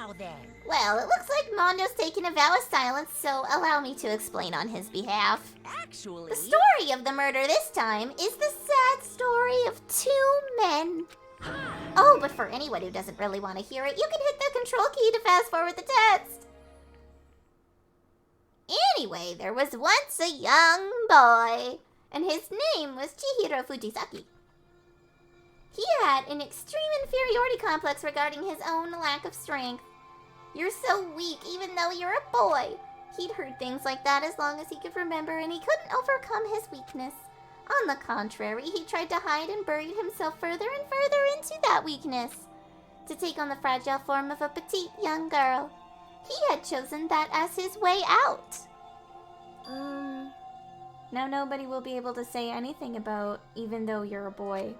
Now then. Well, it looks like Mondo's taken a vow of silence, so allow me to explain on his behalf. Actually... The story of the murder this time is the sad story of two men. Oh, but for anyone who doesn't really want to hear it, you can hit the control key to fast forward the text. Anyway, there was once a young boy, and his name was Chihiro Fujisaki. He had an extreme inferiority complex regarding his own lack of strength. You're so weak even though you're a boy. He'd heard things like that as long as he could remember, and he couldn't overcome his weakness. On the contrary, he tried to hide and buried himself further and further into that weakness, to take on the fragile form of a petite young girl. He had chosen that as his way out. Now nobody will be able to say anything about even though you're a boy.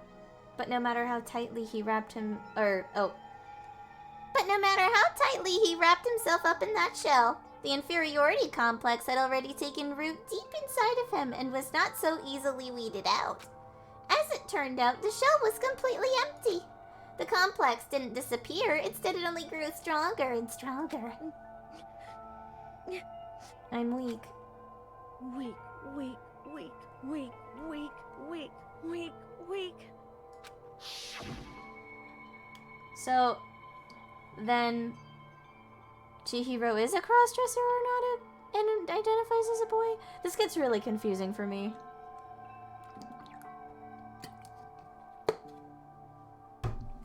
But no matter how tightly he wrapped himself up in that shell, the inferiority complex had already taken root deep inside of him and was not so easily weeded out. As it turned out, the shell was completely empty. The complex didn't disappear, instead it only grew stronger and stronger. I'm weak. Weak. So, then, Chihiro is a crossdresser or not and identifies as a boy? This gets really confusing for me.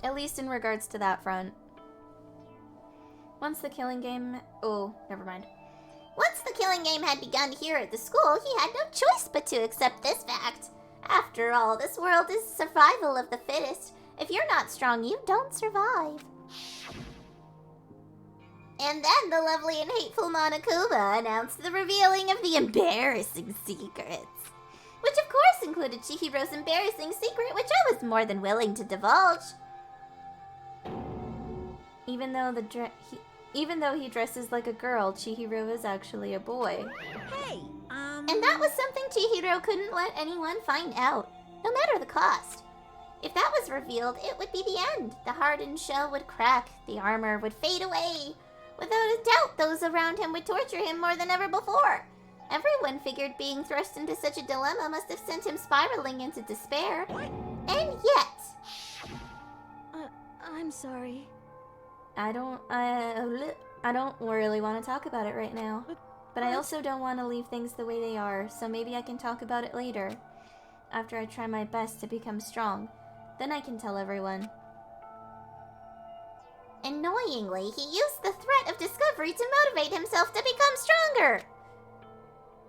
At least in regards to that front. Once the killing game... Oh, never mind. Once the killing game had begun here at the school, he had no choice but to accept this fact. After all, this world is survival of the fittest. If you're not strong, you don't survive. And then the lovely and hateful Monokuma announced the revealing of the embarrassing secrets. Which of course included Chihiro's embarrassing secret, which I was more than willing to divulge. Even though he dresses like a girl, Chihiro is actually a boy. Hey, And that was something Chihiro couldn't let anyone find out, no matter the cost. If that was revealed, it would be the end. The hardened shell would crack, the armor would fade away. Without a doubt, those around him would torture him more than ever before. Everyone figured being thrust into such a dilemma must have sent him spiraling into despair. And yet... I'm sorry. I don't really want to talk about it right now. But I also don't want to leave things the way they are, so maybe I can talk about it later. After I try my best to become strong. Then I can tell everyone. Annoyingly, he used the threat of discovery to motivate himself to become stronger.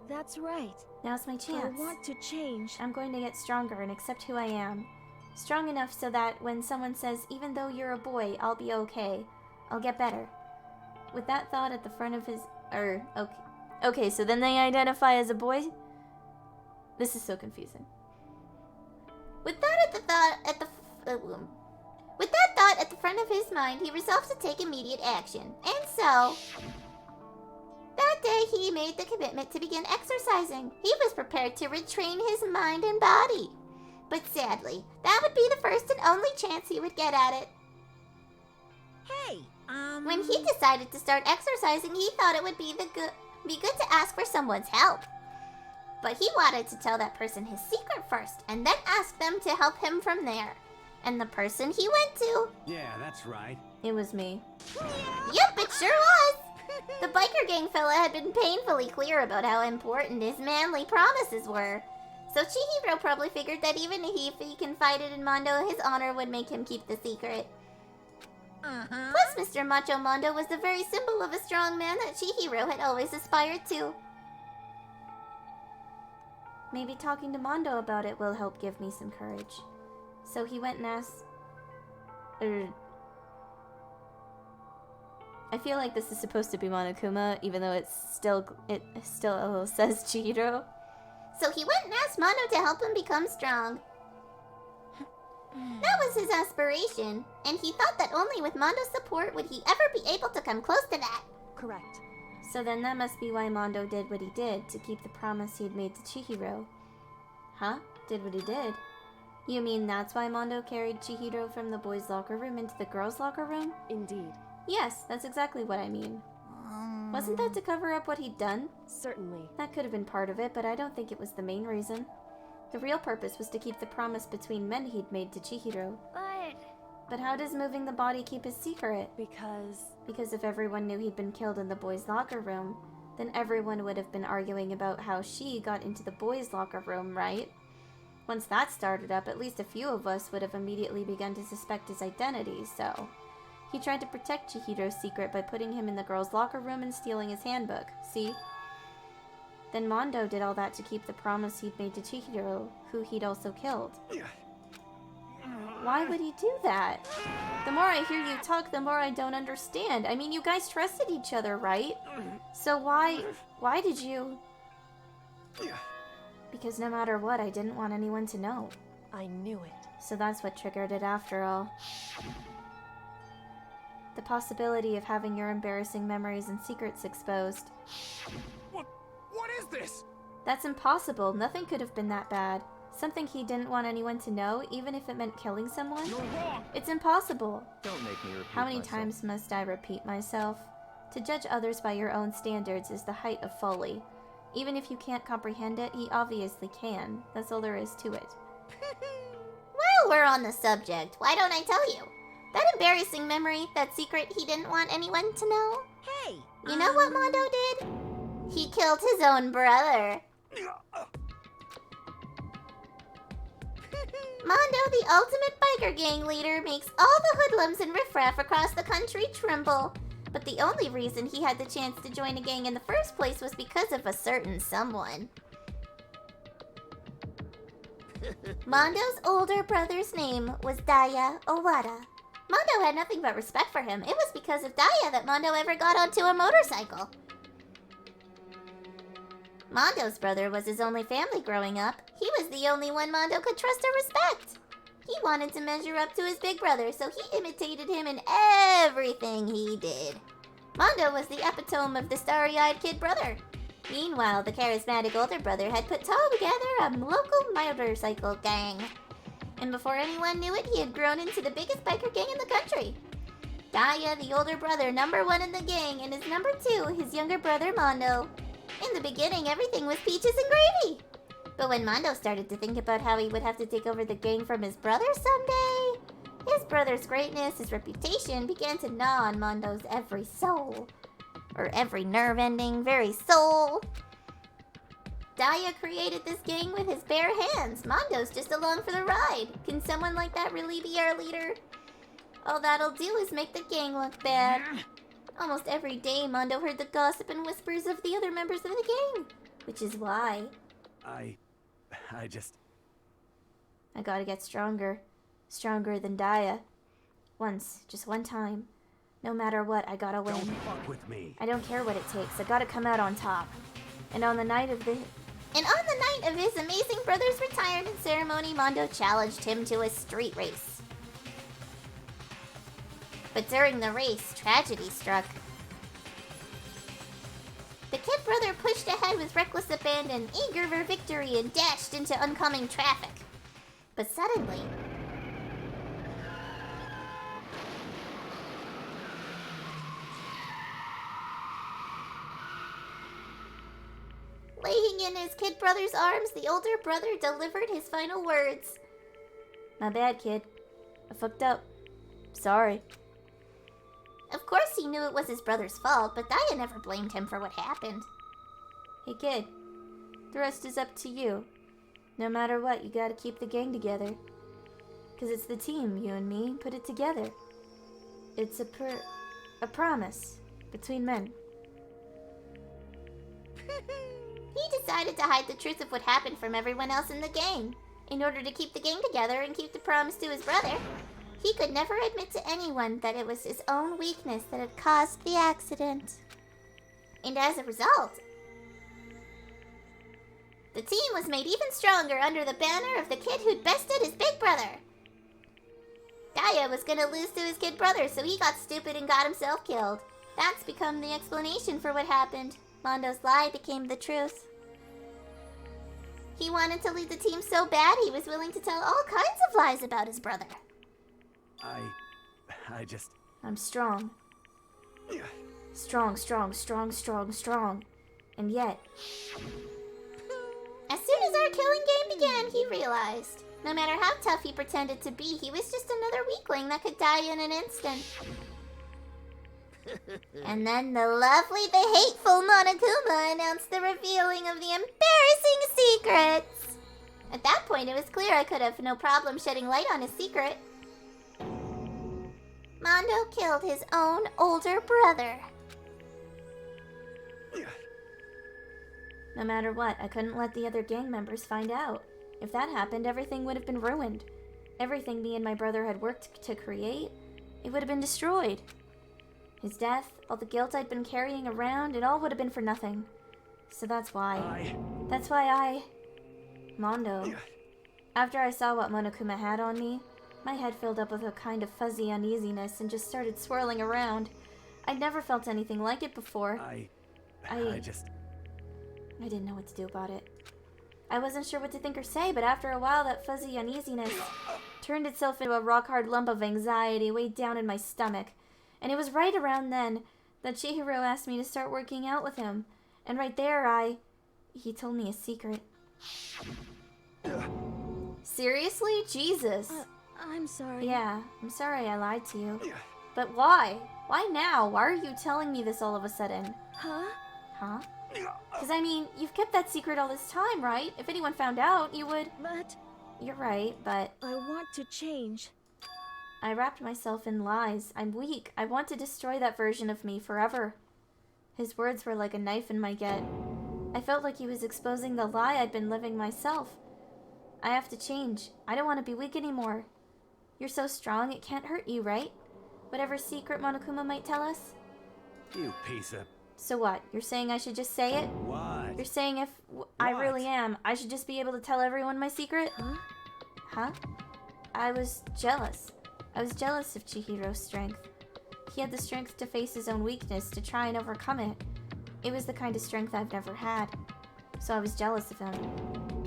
That's right. Now's my chance. I want to change. I'm going to get stronger and accept who I am. Strong enough so that when someone says, even though you're a boy, I'll be okay. I'll get better. With that thought at the front of his... Okay, so then they identify as a boy? This is so confusing. With that thought at the front of his mind, he resolved to take immediate action. And so... that day, he made the commitment to begin exercising. He was prepared to retrain his mind and body. But sadly, that would be the first and only chance he would get at it. hey, When he decided to start exercising, he thought it would be good to ask for someone's help. But he wanted to tell that person his secret first, and then ask them to help him from there. And the person he went to... Yeah, that's right. It was me. Yep, it sure was! The biker gang fella had been painfully clear about how important his manly promises were. So Chihiro probably figured that even if he confided in Mondo, his honor would make him keep the secret. Plus, Mr. Macho Mondo was the very symbol of a strong man that Chihiro had always aspired to. Maybe talking to Mondo about it will help give me some courage. So he went and asked... I feel like this is supposed to be Monokuma, even though it still says Chihiro. So he went and asked Mondo to help him become strong. That was his aspiration, and he thought that only with Mondo's support would he ever be able to come close to that. Correct. So then that must be why Mondo did what he did, to keep the promise he had made to Chihiro. Huh? Did what he did? You mean that's why Mondo carried Chihiro from the boys' locker room into the girls' locker room? Indeed. Yes, that's exactly what I mean. Wasn't that to cover up what he'd done? Certainly. That could have been part of it, but I don't think it was the main reason. The real purpose was to keep the promise between men he'd made to Chihiro. But how does moving the body keep his secret? Because if everyone knew he'd been killed in the boys' locker room, then everyone would have been arguing about how she got into the boys' locker room, right? Once that started up, at least a few of us would have immediately begun to suspect his identity, so... He tried to protect Chihiro's secret by putting him in the girls' locker room and stealing his handbook, see? Then Mondo did all that to keep the promise he'd made to Chihiro, who he'd also killed. Why would he do that? The more I hear you talk, the more I don't understand. I mean, you guys trusted each other, right? So why did you... Because no matter what, I didn't want anyone to know. I knew it. So that's what triggered it after all. The possibility of having your embarrassing memories and secrets exposed. What is this? That's impossible. Nothing could have been that bad. Something he didn't want anyone to know, even if it meant killing someone? You're wrong. It's impossible. Don't make me repeat How many myself. times must I repeat myself? To judge others by your own standards is the height of folly. Even if you can't comprehend it, he obviously can. That's all there is to it. While we're on the subject, why don't I tell you? That embarrassing memory, that secret he didn't want anyone to know? Hey! You know what Mondo did? He killed his own brother. Mondo, the ultimate biker gang leader, makes all the hoodlums and riffraff across the country tremble. But the only reason he had the chance to join a gang in the first place was because of a certain someone. Mondo's older brother's name was Daya Owada. Mondo had nothing but respect for him. It was because of Daya that Mondo ever got onto a motorcycle. Mondo's brother was his only family growing up. He was the only one Mondo could trust or respect. He wanted to measure up to his big brother, so he imitated him in everything he did. Mondo was the epitome of the starry-eyed kid brother. Meanwhile, the charismatic older brother had put together a local motorcycle gang. And before anyone knew it, he had grown into the biggest biker gang in the country. Daya, the older brother, #1 in the gang, and his #2, his younger brother, Mondo. In the beginning, everything was peaches and gravy. But when Mondo started to think about how he would have to take over the gang from his brother someday, his brother's greatness, his reputation, began to gnaw on Mondo's every soul. Or every nerve ending, very soul. Daya created this gang with his bare hands. Mondo's just along for the ride. Can someone like that really be our leader? All that'll do is make the gang look bad. Almost every day, Mondo heard the gossip and whispers of the other members of the gang. Which is why... I gotta get stronger. Stronger than Daya. Once, just one time. No matter what, I gotta win. Don't fuck with me. I don't care what it takes. I gotta come out on top. And on the night of his amazing brother's retirement ceremony, Mondo challenged him to a street race. But during the race, tragedy struck. The kid brother pushed ahead with reckless abandon, eager for victory, and dashed into oncoming traffic. But suddenly... laying in his kid brother's arms, the older brother delivered his final words. My bad, kid. I fucked up. Sorry. Of course he knew it was his brother's fault, but Daya never blamed him for what happened. Hey kid, the rest is up to you. No matter what, you gotta keep the gang together. Cause it's the team, you and me, put it together. It's a promise between men. He decided to hide the truth of what happened from everyone else in the gang. In order to keep the gang together and keep the promise to his brother, he could never admit to anyone that it was his own weakness that had caused the accident. And as a result, the team was made even stronger under the banner of the kid who'd bested his big brother. Daya was gonna lose to his kid brother, so he got stupid and got himself killed. That's become the explanation for what happened. Mondo's lie became the truth. He wanted to lead the team so bad he was willing to tell all kinds of lies about his brother. I just... I'm strong. Strong, strong, strong, strong, strong. And yet... As soon as our killing game began, he realized, no matter how tough he pretended to be, he was just another weakling that could die in an instant. And then the lovely, the hateful Monokuma announced the revealing of the embarrassing secrets. At that point, it was clear I could have no problem shedding light on his secret. Mondo killed his own older brother. No matter what, I couldn't let the other gang members find out. If that happened, everything would have been ruined. Everything me and my brother had worked to create, it would have been destroyed. His death, all the guilt I'd been carrying around, it all would have been for nothing. So that's why Mondo. After I saw what Monokuma had on me, my head filled up with a kind of fuzzy uneasiness and just started swirling around. I'd never felt anything like it before. I didn't know what to do about it. I wasn't sure what to think or say, but after a while that fuzzy uneasiness turned itself into a rock-hard lump of anxiety way down in my stomach. And it was right around then that Chihiro asked me to start working out with him. And right there he told me a secret. Seriously? Jesus. I'm sorry. Yeah, I'm sorry I lied to you. But why? Why now? Why are you telling me this all of a sudden? Huh? Huh? Because, I mean, you've kept that secret all this time, right? If anyone found out, you would... But... You're right, but... I want to change. I wrapped myself in lies. I'm weak. I want to destroy that version of me forever. His words were like a knife in my gut. I felt like he was exposing the lie I'd been living myself. I have to change. I don't want to be weak anymore. You're so strong, it can't hurt you, right? Whatever secret Monokuma might tell us? You piece of... So what? You're saying I should just say it? What? You're saying if I really am, I should just be able to tell everyone my secret? Huh? Huh? I was jealous. I was jealous of Chihiro's strength. He had the strength to face his own weakness, to try and overcome it. It was the kind of strength I've never had. So I was jealous of him.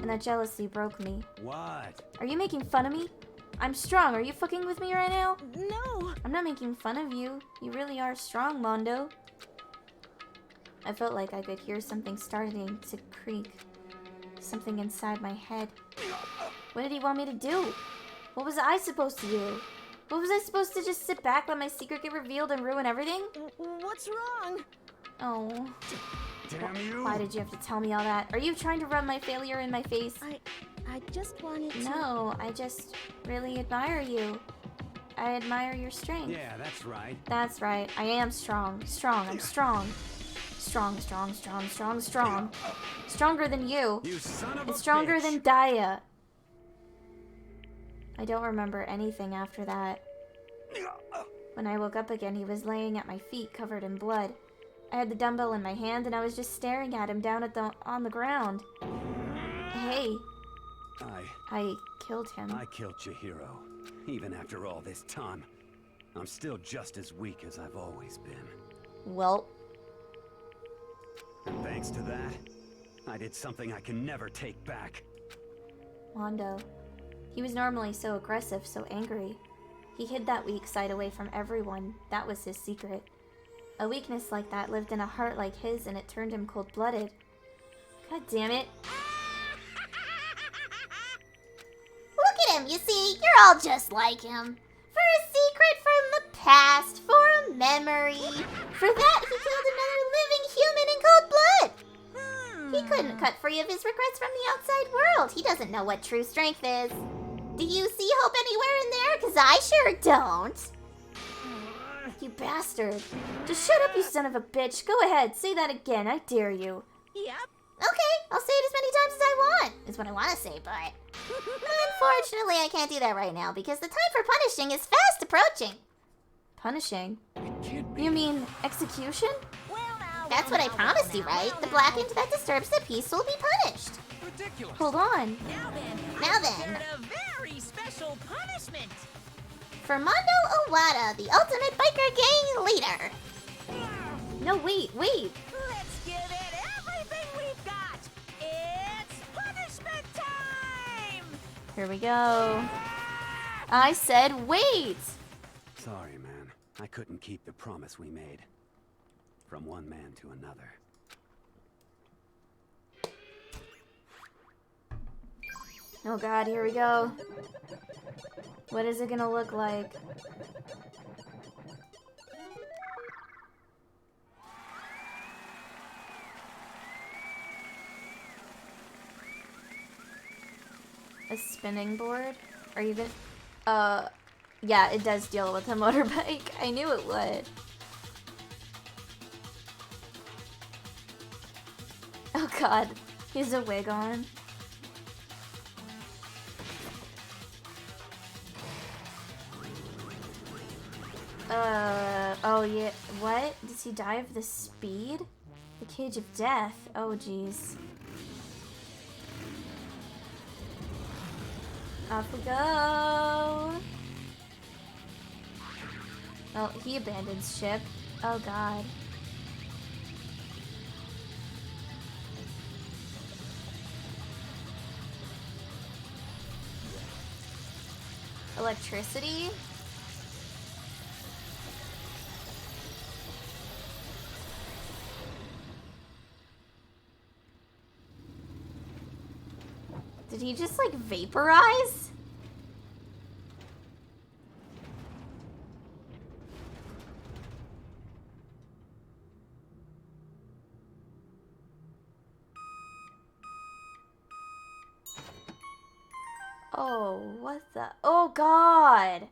And that jealousy broke me. What? Are you making fun of me? I'm strong. Are you fucking with me right now? No! I'm not making fun of you. You really are strong, Mondo. I felt like I could hear something starting to creak. Something inside my head. What did he want me to do? What was I supposed to do? What was I supposed to just sit back, let my secret get revealed and ruin everything? What's wrong? Oh. Damn you! Why did you have to tell me all that? Are you trying to rub my failure in my face? I just wanted to... No, I just really admire you. I admire your strength. Yeah, that's right. That's right. I am strong. Strong. I'm strong. Strong, strong, strong, strong, strong. Stronger than you. You son of a And stronger bitch. than Daya. I don't remember anything after that. When I woke up again, he was laying at my feet, covered in blood. I had the dumbbell in my hand, and I was just staring at him down on the ground. Hey, I killed him. I killed Chihiro. Even after all this time, I'm still just as weak as I've always been. Well, And thanks to that, I did something I can never take back. Mondo. He was normally so aggressive, so angry. He hid that weak side away from everyone. That was his secret. A weakness like that lived in a heart like his, and it turned him cold-blooded. God damn it. Look at him, you see? You're all just like him. For a secret from the past, for a memory. For that, he killed another living human in cold blood. He couldn't cut free of his regrets from the outside world. He doesn't know what true strength is. Do you see hope anywhere in there? Because I sure don't. You bastard. Just shut up, you son of a bitch. Go ahead, say that again. I dare you. Yep. Okay, I'll say it as many times as I want. Is what I want to say, but... Unfortunately, I can't do that right now because the time for punishing is fast approaching. Punishing? It can't be. You mean execution? That's what I promised you, right? The blackened that disturbs the peace will be punished. Ridiculous. Hold on. Now then, A very special punishment. for Mondo Owada, the ultimate biker gang leader. No, wait. Let's give it everything we've got. It's punishment time. Here we go. I said wait. Sorry, man. I couldn't keep the promise we made. from one man to another. Oh god, here we go. What is it gonna look like? A spinning board? Are you gonna... yeah, it does deal with a motorbike. I knew it would. Oh god, he has a wig on. Oh yeah, what? Does he die of the speed? The cage of death? Oh jeez. Off we go! Oh, he abandons ship. Oh god. Electricity? Did he just like vaporize? Oh, what the? Oh god!